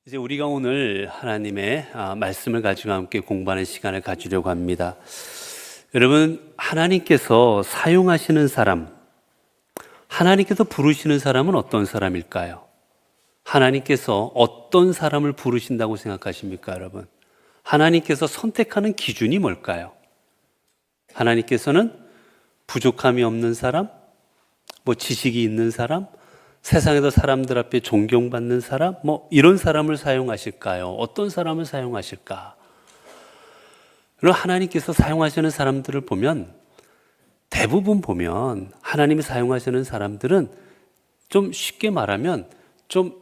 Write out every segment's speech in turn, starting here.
이제 우리가 오늘 하나님의 말씀을 가지고 함께 공부하는 시간을 가지려고 합니다. 여러분, 하나님께서 사용하시는 사람, 하나님께서 부르시는 사람은 어떤 사람일까요? 하나님께서 어떤 사람을 부르신다고 생각하십니까, 여러분? 하나님께서 선택하는 기준이 뭘까요? 하나님께서는 부족함이 없는 사람, 지식이 있는 사람, 세상에서 사람들 앞에 존경받는 사람, 이런 사람을 사용하실까요? 어떤 사람을 사용하실까? 그럼 하나님께서 사용하시는 사람들을 보면, 대부분 보면 하나님이 사용하시는 사람들은 좀 쉽게 말하면 좀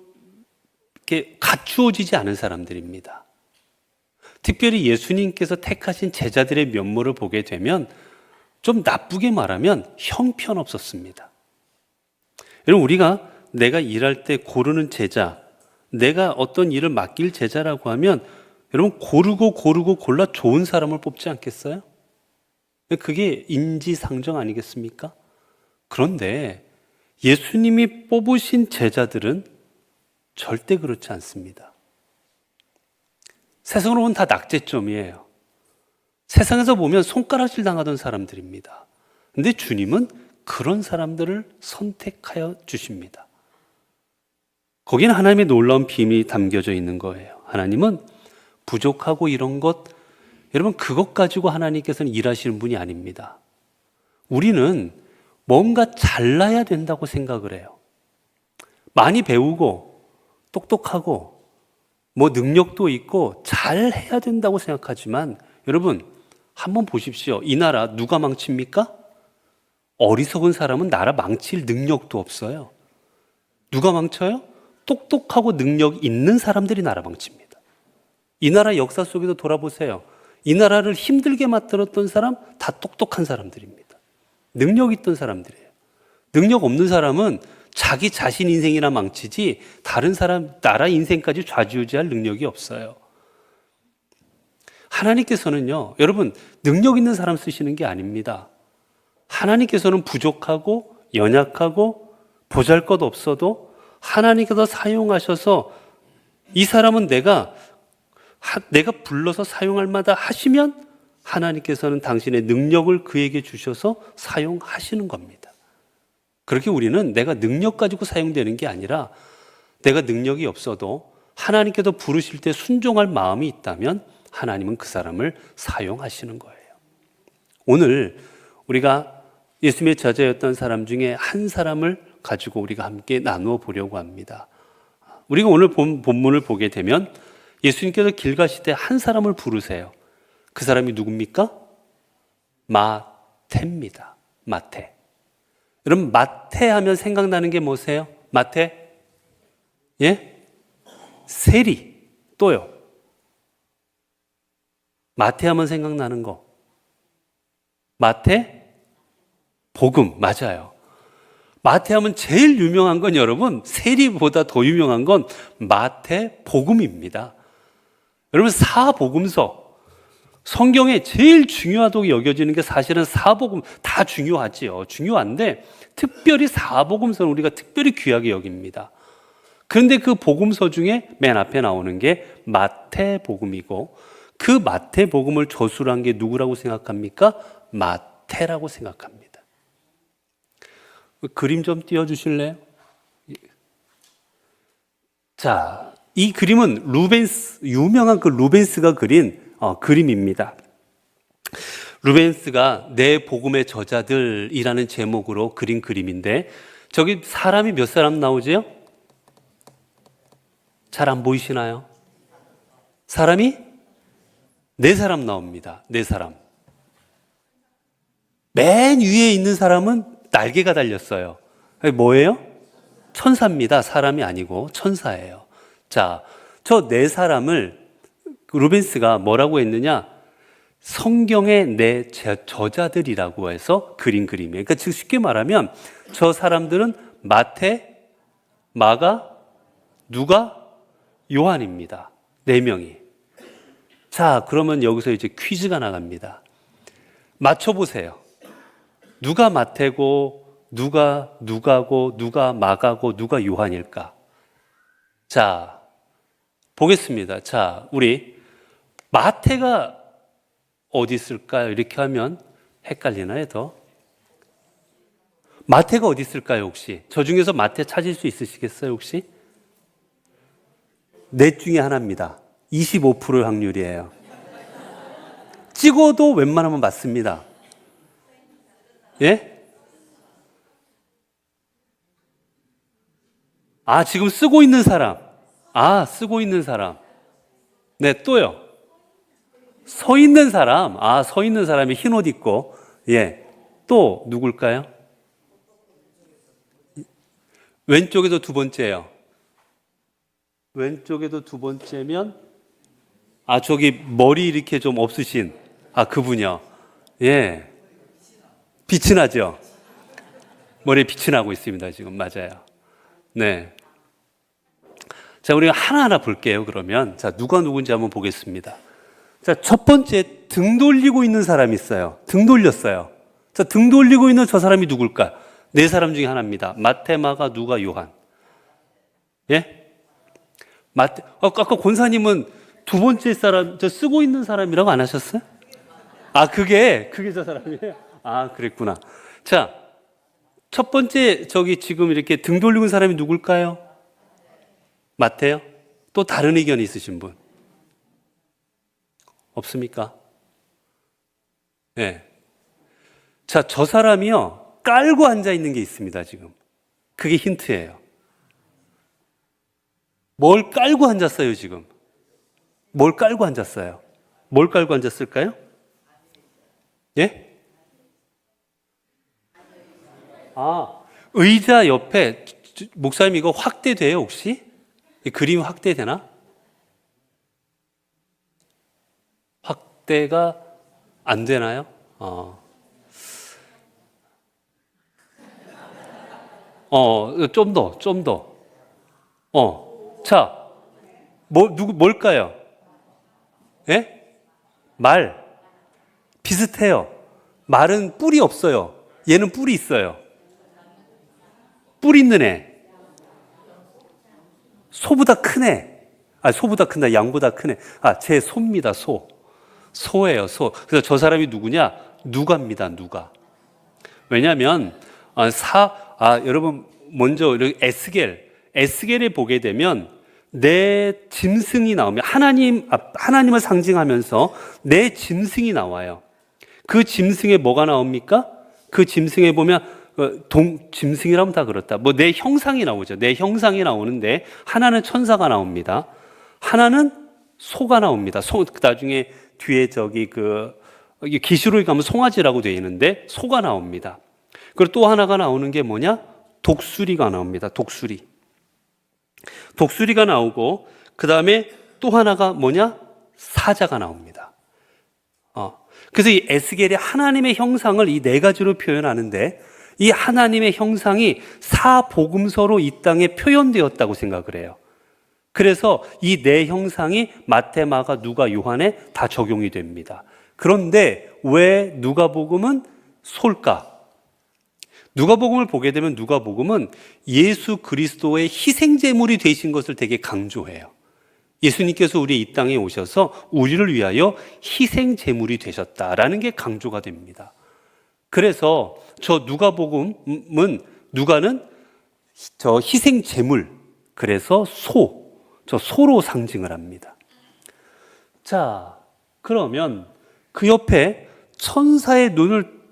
이렇게 갖추어지지 않은 사람들입니다. 특별히 예수님께서 택하신 제자들의 면모를 보게 되면 좀 나쁘게 말하면 형편없었습니다. 여러분, 우리가 내가 일할 때 고르는 제자, 내가 어떤 일을 맡길 제자라고 하면 여러분 고르고 골라 좋은 사람을 뽑지 않겠어요? 그게 인지상정 아니겠습니까? 그런데 예수님이 뽑으신 제자들은 절대 그렇지 않습니다. 세상으로 보면 다 낙제점이에요. 세상에서 보면 손가락질 당하던 사람들입니다. 근데 주님은 그런 사람들을 선택하여 주십니다. 거기는 하나님의 놀라운 비밀이 담겨져 있는 거예요. 하나님은 부족하고 이런 것, 여러분 그것 가지고 하나님께서는 일하시는 분이 아닙니다. 우리는 뭔가 잘나야 된다고 생각을 해요. 많이 배우고 똑똑하고 능력도 있고 잘해야 된다고 생각하지만 여러분 한번 보십시오. 이 나라 누가 망칩니까? 어리석은 사람은 나라 망칠 능력도 없어요. 누가 망쳐요? 똑똑하고 능력 있는 사람들이 나라 망칩니다. 이 나라 역사 속에도 돌아보세요. 이 나라를 힘들게 만들었던 사람 다 똑똑한 사람들입니다. 능력 있던 사람들이에요. 능력 없는 사람은 자기 자신 인생이나 망치지 다른 사람 나라 인생까지 좌지우지할 능력이 없어요. 하나님께서는요, 여러분 능력 있는 사람 쓰시는 게 아닙니다. 하나님께서는 부족하고 연약하고 보잘것없어도 하나님께서 사용하셔서 이 사람은 내가 불러서 사용할 마다 하시면 하나님께서는 당신의 능력을 그에게 주셔서 사용하시는 겁니다. 그렇게 우리는 내가 능력 가지고 사용되는 게 아니라 내가 능력이 없어도 하나님께서 부르실 때 순종할 마음이 있다면 하나님은 그 사람을 사용하시는 거예요. 오늘 우리가 예수님의 제자였던 사람 중에 한 사람을 가지고 우리가 함께 나누어 보려고 합니다. 우리가 오늘 본문을 보게 되면 예수님께서 길 가실 때 한 사람을 부르세요. 그 사람이 누굽니까? 마태입니다. 마태. 여러분 마태 하면 생각나는 게 뭐세요? 마태? 예? 세리. 또요. 마태 하면 생각나는 거. 마태? 복음. 맞아요. 마태하면 제일 유명한 건 여러분 세리보다 더 유명한 건 마태복음입니다. 여러분 사복음서 성경에 제일 중요하다고 여겨지는 게 사실은 사복음 다 중요하지요. 중요한데 특별히 사복음서는 우리가 특별히 귀하게 여깁니다. 그런데 그 복음서 중에 맨 앞에 나오는 게 마태복음이고 그 마태복음을 저술한 게 누구라고 생각합니까? 마태라고 생각합니다. 그림 좀 띄워주실래요? 자, 이 그림은 유명한 그 루벤스가 그린 그림입니다. 루벤스가 내 복음의 저자들이라는 제목으로 그린 그림인데 저기 사람이 몇 사람 나오죠? 잘 안 보이시나요? 사람이 4사람 나옵니다. 4사람. 맨 위에 있는 사람은 날개가 달렸어요. 뭐예요? 천사입니다. 사람이 아니고 천사예요. 자, 저 4사람을 루벤스가 뭐라고 했느냐? 성경의 내 저자들이라고 해서 그린 그림이에요. 그러니까 즉 쉽게 말하면 저 사람들은 마태, 마가, 누가, 요한입니다. 4명이. 자, 그러면 여기서 이제 퀴즈가 나갑니다. 맞춰보세요. 누가 마태고 누가 누가고 누가 마가고 누가 요한일까? 자, 보겠습니다. 자, 우리 마태가 어디 있을까요? 이렇게 하면 헷갈리나요, 더? 마태가 어디 있을까요, 혹시? 저 중에서 마태 찾을 수 있으시겠어요, 혹시? 넷 중에 하나입니다. 25%의 확률이에요. 찍어도 웬만하면 맞습니다. 예? 아, 지금 쓰고 있는 사람. 아, 쓰고 있는 사람. 네, 또요. 서 있는 사람. 아, 서 있는 사람이 흰 옷 입고. 예. 또 누굴까요? 왼쪽에도 두 번째예요. 왼쪽에도 두 번째면 아, 저기 머리 이렇게 좀 없으신 아, 그분이요. 예. 빛이 나죠? 머리에 빛이 나고 있습니다, 지금. 맞아요. 네. 자, 우리가 하나하나 볼게요, 그러면. 자, 누가 누군지 한번 보겠습니다. 자, 첫 번째, 등 돌리고 있는 사람이 있어요. 등 돌렸어요. 자, 등 돌리고 있는 저 사람이 누굴까? 네 사람 중에 하나입니다. 마태, 마가, 누가, 요한. 예? 마태, 아까 권사님은 두 번째 사람, 저 쓰고 있는 사람이라고 안 하셨어요? 아, 그게 저 사람이에요? 아, 그랬구나. 자, 첫 번째, 저기 지금 이렇게 등 돌리고 있는 사람이 누굴까요? 마태요? 또 다른 의견이 있으신 분? 없습니까? 네. 자, 저 사람이요, 깔고 앉아 있는 게 있습니다, 지금. 그게 힌트예요. 뭘 깔고 앉았어요, 지금? 뭘 깔고 앉았어요? 뭘 깔고 앉았을까요? 예? 아, 의자 옆에, 목사님 이거 확대돼요, 혹시? 이 그림 확대되나? 확대가 안 되나요? 좀 더. 자, 뭘까요? 예? 말. 비슷해요. 말은 뿔이 없어요. 얘는 뿔이 있어요. 뿔 있는 애. 소보다 큰 애. 아, 소보다 큰다. 양보다 큰 애. 아, 제 소입니다, 소. 소예요, 소. 그래서 저 사람이 누구냐? 누가입니다, 누가. 왜냐하면, 여러분, 먼저 에스겔에 보게 되면 내 짐승이 나오면 하나님을 상징하면서 내 짐승이 나와요. 그 짐승에 뭐가 나옵니까? 그 짐승에 보면 짐승이라면 다 그렇다. 뭐 내 형상이 나오죠. 내 형상이 나오는데 하나는 천사가 나옵니다. 하나는 소가 나옵니다. 나중에 뒤에 저기 기시록에 가면 송아지라고 되어 있는데 소가 나옵니다. 그리고 또 하나가 나오는 게 뭐냐? 독수리가 나옵니다. 독수리가 나오고 그 다음에 또 하나가 뭐냐? 사자가 나옵니다. 그래서 이 에스겔이 하나님의 형상을 이 네 가지로 표현하는데 이 하나님의 형상이 사복음서로 이 땅에 표현되었다고 생각을 해요. 그래서 이 네 형상이 마태, 마가, 누가, 요한에 다 적용이 됩니다. 그런데 왜 누가복음은 소일까? 누가복음을 보게 되면 누가복음은 예수 그리스도의 희생제물이 되신 것을 되게 강조해요. 예수님께서 우리 이 땅에 오셔서 우리를 위하여 희생제물이 되셨다라는 게 강조가 됩니다. 그래서 저 누가는 저 희생제물, 그래서 저 소로 상징을 합니다. 자, 그러면 그 옆에 천사의 눈을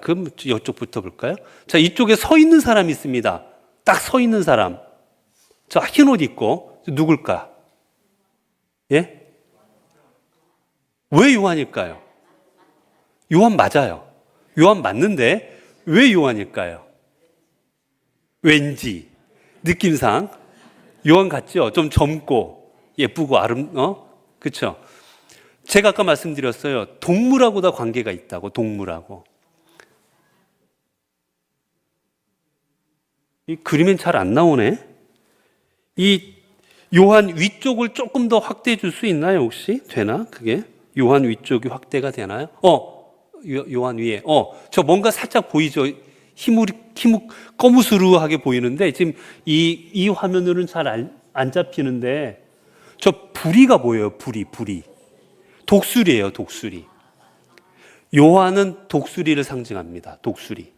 그럼 이쪽부터 볼까요? 자, 이쪽에 서 있는 사람이 있습니다. 딱 서 있는 사람. 저 흰 옷 입고 누굴까? 예? 왜 요한일까요? 요한 맞아요. 요한 맞는데 왜 요한일까요? 왠지 느낌상 요한 같죠? 좀 젊고 예쁘고 그렇죠? 제가 아까 말씀드렸어요. 동물하고 다 관계가 있다고. 동물하고. 이 그림엔 잘 안 나오네. 이 요한 위쪽을 조금 더 확대해 줄 수 있나요, 혹시? 되나? 그게? 요한 위쪽이 확대가 되나요? 요한 위에. 저 뭔가 살짝 보이죠? 거무스루하게 보이는데, 지금 이 화면으로는 잘 안 잡히는데, 저 부리가 뭐예요? 부리. 독수리예요, 독수리. 요한은 독수리를 상징합니다. 독수리.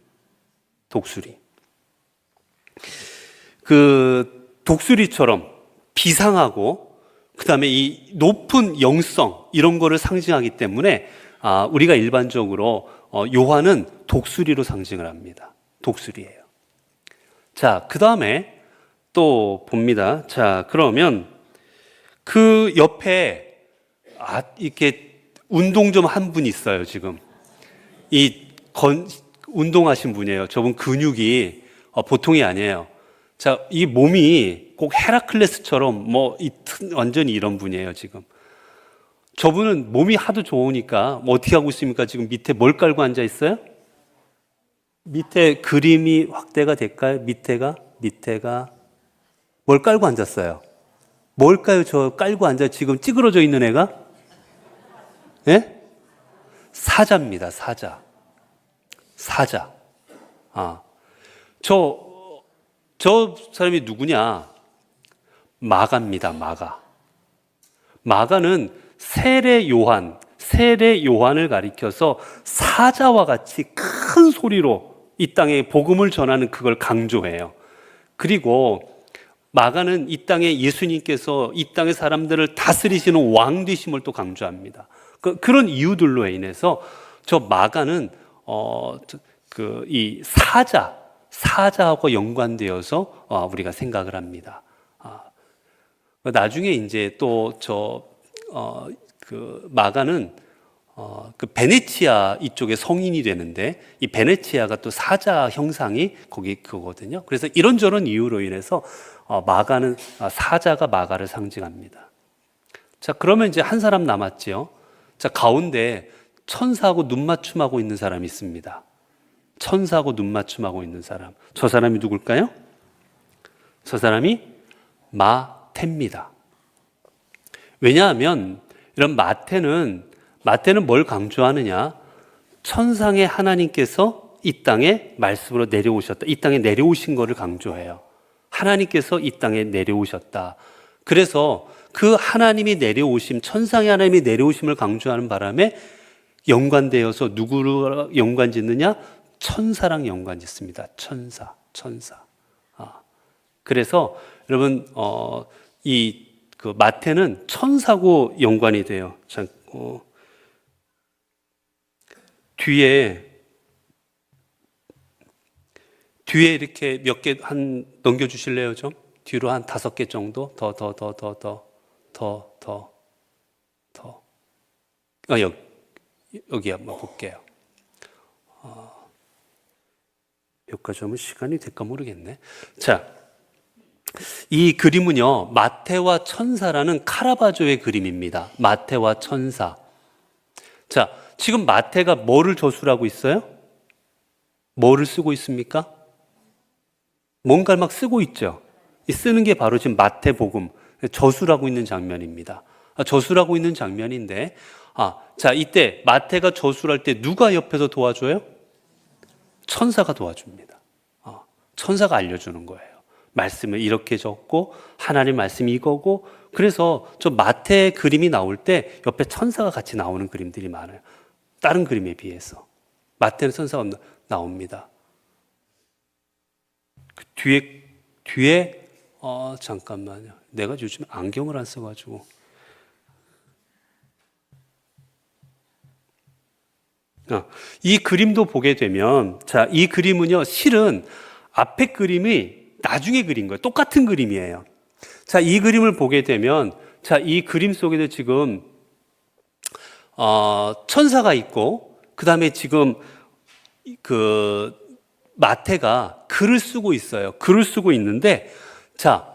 그 독수리처럼 비상하고 그다음에 이 높은 영성 이런 거를 상징하기 때문에 우리가 일반적으로 요한은 독수리로 상징을 합니다. 독수리예요. 자, 그다음에 또 봅니다. 자, 그러면 그 옆에 이렇게 운동 좀 한 분 있어요, 지금. 운동하신 분이에요. 저분 근육이 보통이 아니에요. 자, 이 몸이 꼭 헤라클레스처럼 완전히 이런 분이에요, 지금. 저분은 몸이 하도 좋으니까 어떻게 하고 있습니까? 지금 밑에 뭘 깔고 앉아 있어요? 밑에 그림이 확대가 될까요? 밑에가 뭘 깔고 앉았어요? 뭘까요? 저 깔고 앉아 지금 찌그러져 있는 애가? 예? 사자입니다. 사자. 저 사람이 누구냐? 마가입니다. 마가는 세례 요한을 가리켜서 사자와 같이 큰 소리로 이 땅에 복음을 전하는 그걸 강조해요. 그리고 마가는 이 땅에 예수님께서 이 땅의 사람들을 다스리시는 왕 되심을 또 강조합니다. 그런 이유들로 인해서 저 마가는 이 사자하고 연관되어서 우리가 생각을 합니다. 나중에 이제 또 마가는 그 베네치아 이쪽의 성인이 되는데 이 베네치아가 또 사자 형상이 거기 그거거든요. 그래서 이런저런 이유로 인해서 마가는 사자가 마가를 상징합니다. 자, 그러면 이제 한 사람 남았지요. 자, 가운데 천사하고 눈 맞춤하고 있는 사람이 있습니다. 천사하고 눈 맞춤하고 있는 사람. 저 사람이 누굴까요? 저 사람이 마태입니다. 왜냐하면 이런 마태는 뭘 강조하느냐? 천상의 하나님께서 이 땅에 말씀으로 내려오셨다. 이 땅에 내려오신 것을 강조해요. 하나님께서 이 땅에 내려오셨다. 그래서 그 하나님이 내려오심, 천상의 하나님이 내려오심을 강조하는 바람에 연관되어서 누구를 연관짓느냐? 천사랑 연관짓습니다. 천사. 그래서 여러분 그 마태는 천사고 연관이 돼요. 뒤에 이렇게 몇 개 넘겨 주실래요, 좀? 뒤로 한 5개 정도? 여기 한번 볼게요. 여기까지 하면 시간이 될까 모르겠네. 자, 이 그림은요, 마태와 천사라는 카라바조의 그림입니다. 마태와 천사. 자, 지금 마태가 뭐를 저술하고 있어요? 뭐를 쓰고 있습니까? 뭔가를 막 쓰고 있죠. 쓰는 게 바로 지금 마태복음, 저술하고 있는 장면입니다. 저술하고 있는 장면인데, 자, 이때 마태가 저술할 때 누가 옆에서 도와줘요? 천사가 도와줍니다. 천사가 알려주는 거예요. 말씀을 이렇게 적고 하나님 말씀이 이거고, 그래서 저 마태 그림이 나올 때 옆에 천사가 같이 나오는 그림들이 많아요. 다른 그림에 비해서 마태는 천사가 나옵니다. 그 뒤에 잠깐만요. 내가 요즘 안경을 안 써가지고. 이 그림도 보게 되면, 자, 이 그림은요, 실은 앞에 그림이 나중에 그린 거예요. 똑같은 그림이에요. 자, 이 그림을 보게 되면, 자, 이 그림 속에도 지금 천사가 있고, 그 다음에 지금 그 마태가 글을 쓰고 있어요. 글을 쓰고 있는데, 자,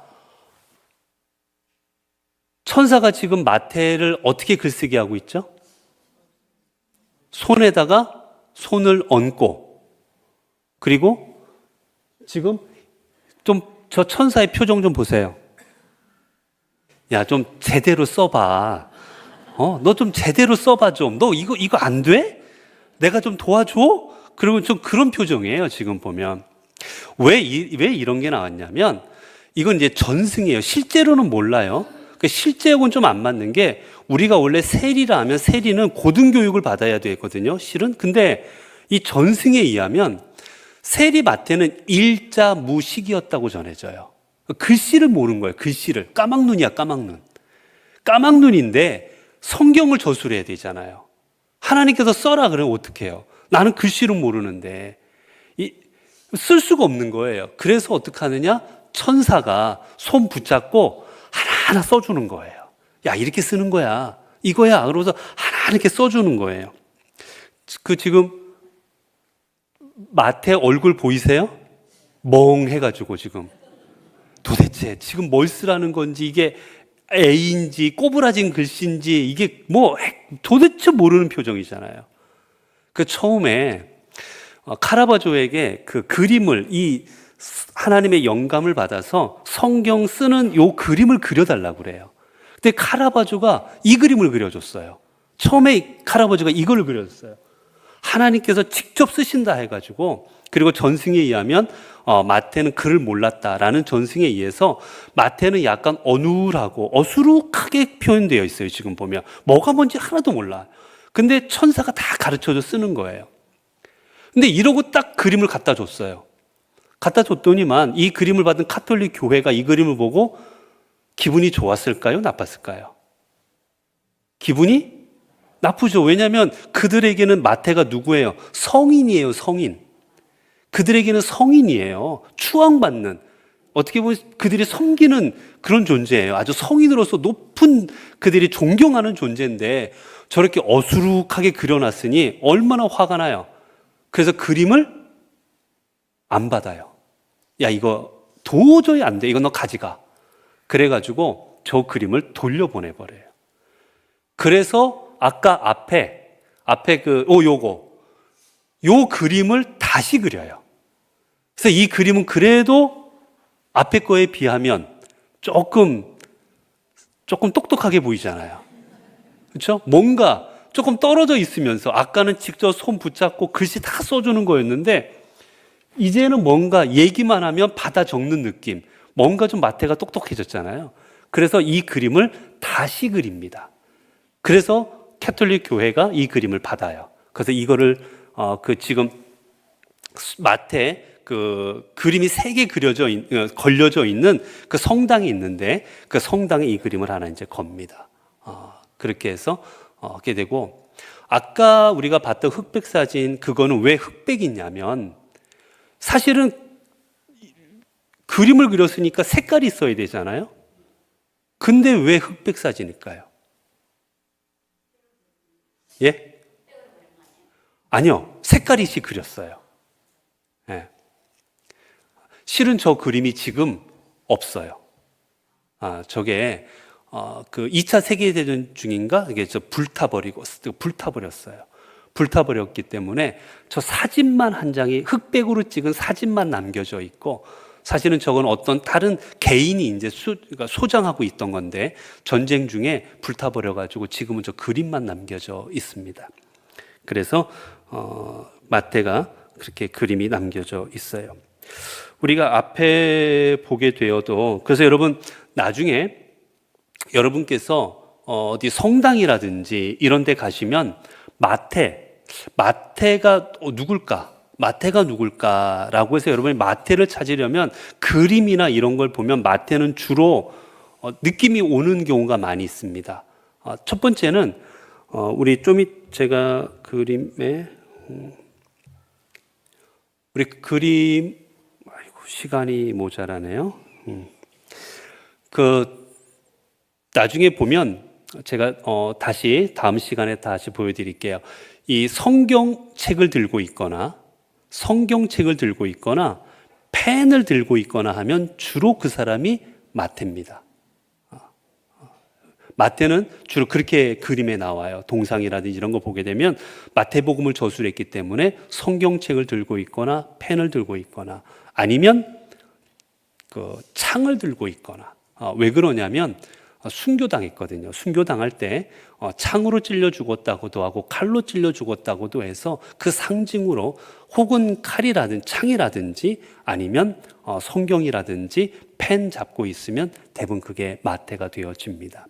천사가 지금 마태를 어떻게 글쓰게 하고 있죠? 손에다가 손을 얹고, 그리고 지금 좀 저 천사의 표정 좀 보세요. 야, 좀 제대로 써봐. 너 좀 제대로 써봐 좀. 너 이거 안 돼? 내가 좀 도와줘? 그리고 좀 그런 표정이에요, 지금 보면. 왜 이런 게 나왔냐면, 이건 이제 전승이에요. 실제로는 몰라요. 실제하고는 좀 안 맞는 게 우리가 원래 세리라 하면 세리는 고등교육을 받아야 되거든요. 실은. 근데 이 전승에 의하면 세리 마태는 일자무식이었다고 전해져요. 글씨를 모르는 거예요. 글씨를. 까막눈이야, 까막눈. 까막눈인데 성경을 저술해야 되잖아요. 하나님께서 써라 그러면 어떻게 해요? 나는 글씨를 모르는데 쓸 수가 없는 거예요. 그래서 어떻게 하느냐? 천사가 손 붙잡고 하나하나 써주는 거예요. 야, 이렇게 쓰는 거야. 이거야. 그러면서 하나하나 이렇게 써주는 거예요. 지금 마태 얼굴 보이세요? 멍해가지고 지금 도대체 지금 뭘 쓰라는 건지, 이게 A인지 꼬부라진 글씨인지 이게 뭐 도대체 모르는 표정이잖아요. 그 처음에 카라바조에게 그 그림을, 이 하나님의 영감을 받아서 성경 쓰는 요 그림을 그려달라고 그래요. 근데 카라바조가 이 그림을 그려줬어요. 처음에 카라바조가 이걸 그려줬어요. 하나님께서 직접 쓰신다 해가지고, 그리고 전승에 의하면 마태는 글을 몰랐다라는 전승에 의해서 마태는 약간 어눌하고 어수룩하게 표현되어 있어요. 지금 보면 뭐가 뭔지 하나도 몰라. 근데 천사가 다 가르쳐줘 쓰는 거예요. 근데 이러고 딱 그림을 갖다 줬어요. 갖다 줬더니만 이 그림을 받은 가톨릭 교회가 이 그림을 보고 기분이 좋았을까요? 나빴을까요? 기분이 나쁘죠. 왜냐하면 그들에게는 마태가 누구예요? 성인이에요. 성인. 그들에게는 성인이에요. 추앙받는, 어떻게 보면 그들이 섬기는 그런 존재예요. 아주 성인으로서 높은, 그들이 존경하는 존재인데 저렇게 어수룩하게 그려놨으니 얼마나 화가 나요. 그래서 그림을 안 받아요. 야, 이거 도저히 안 돼. 이거 너 가져가. 그래가지고 저 그림을 돌려보내버려요. 그래서 아까 앞에 요 그림을 다시 그려요. 그래서 이 그림은 그래도 앞에 거에 비하면 조금 똑똑하게 보이잖아요. 그렇죠? 뭔가 조금 떨어져 있으면서, 아까는 직접 손 붙잡고 글씨 다 써주는 거였는데 이제는 뭔가 얘기만 하면 받아 적는 느낌, 뭔가 좀 마태가 똑똑해졌잖아요. 그래서 이 그림을 다시 그립니다. 그래서 가톨릭 교회가 이 그림을 받아요. 그래서 이거를 지금 마태 그 그림이 3개 걸려져 있는 그 성당이 있는데 그 성당에 이 그림을 하나 이제 겁니다. 그렇게 해서 하게 되고, 아까 우리가 봤던 흑백 사진, 그거는 왜 흑백이냐면 사실은 그림을 그렸으니까 색깔이 있어야 되잖아요. 근데 왜 흑백 사진일까요? 예? 아니요. 색깔이시 그렸어요. 예. 실은 저 그림이 지금 없어요. 저게 그 2차 세계대전 중인가? 이게 불타버렸어요. 불타버렸기 때문에 저 사진만 한 장이, 흑백으로 찍은 사진만 남겨져 있고, 사실은 저건 어떤 다른 개인이 이제 소장하고 있던 건데 전쟁 중에 불타버려가지고 지금은 저 그림만 남겨져 있습니다. 그래서 마태가 그렇게 그림이 남겨져 있어요. 우리가 앞에 보게 되어도, 그래서 여러분 나중에 여러분께서 어디 성당이라든지 이런 데 가시면 마태가 누굴까라고 해서 여러분이 마태를 찾으려면 그림이나 이런 걸 보면 마태는 주로 느낌이 오는 경우가 많이 있습니다. 첫 번째는 우리 제가 그림에 우리 그림, 시간이 모자라네요. 나중에 보면 제가 다시 다음 시간에 다시 보여드릴게요. 이 성경책을 들고 있거나 펜을 들고 있거나 하면 주로 그 사람이 마태입니다. 마태는 주로 그렇게 그림에 나와요. 동상이라든지 이런 거 보게 되면 마태복음을 저술했기 때문에 성경책을 들고 있거나 펜을 들고 있거나 아니면 그 창을 들고 있거나. 왜 그러냐면 순교당했거든요. 순교당할 때 창으로 찔려 죽었다고도 하고 칼로 찔려 죽었다고도 해서 그 상징으로 혹은 칼이라든지 창이라든지 아니면 성경이라든지 펜 잡고 있으면 대부분 그게 마태가 되어집니다.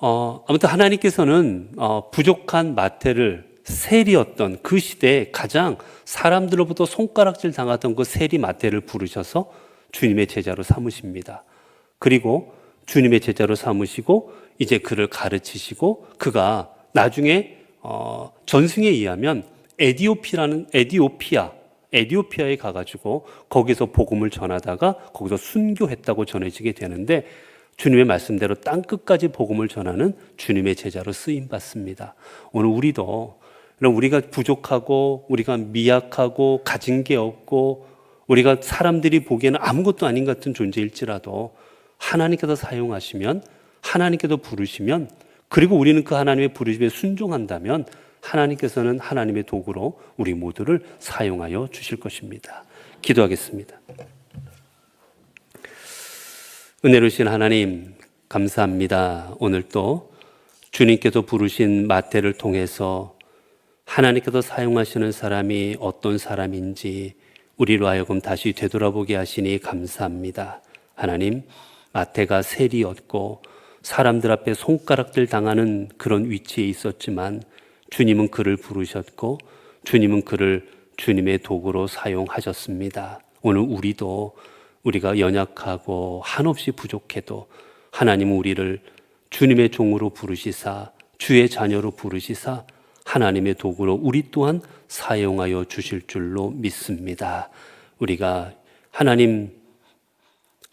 아무튼 하나님께서는 부족한 마태를 세리였던 그 시대에 가장 사람들로부터 손가락질 당하던 그 세리 마태를 부르셔서 주님의 제자로 삼으십니다. 그리고 주님의 제자로 삼으시고 이제 그를 가르치시고 그가 나중에 전승에 의하면 에디오피아에 가가지고 거기서 복음을 전하다가 거기서 순교했다고 전해지게 되는데 주님의 말씀대로 땅끝까지 복음을 전하는 주님의 제자로 쓰임 받습니다. 오늘 우리가 부족하고 우리가 미약하고 가진 게 없고 우리가 사람들이 보기에는 아무것도 아닌 같은 존재일지라도 하나님께서 사용하시면 하나님께서 부르시면 그리고 우리는 그 하나님의 부르심에 순종한다면 하나님께서는 하나님의 도구로 우리 모두를 사용하여 주실 것입니다. 기도하겠습니다. 은혜로우신 하나님 감사합니다. 오늘 또 주님께서 부르신 마태를 통해서 하나님께서 사용하시는 사람이 어떤 사람인지 우리로 하여금 다시 되돌아보게 하시니 감사합니다. 하나님, 마태가 세리였고 사람들 앞에 손가락질 당하는 그런 위치에 있었지만 주님은 그를 부르셨고 주님은 그를 주님의 도구로 사용하셨습니다. 오늘 우리가 연약하고 한없이 부족해도 하나님은 우리를 주님의 종으로 부르시사 주의 자녀로 부르시사 하나님의 도구로 우리 또한 사용하여 주실 줄로 믿습니다. 우리가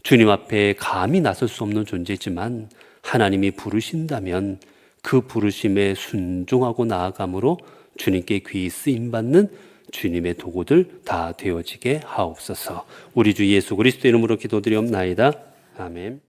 주님 앞에 감히 나설 수 없는 존재지만 하나님이 부르신다면 그 부르심에 순종하고 나아감으로 주님께 귀히 쓰임받는 주님의 도구들 다 되어지게 하옵소서. 우리 주 예수 그리스도 이름으로 기도드리옵나이다. 아멘.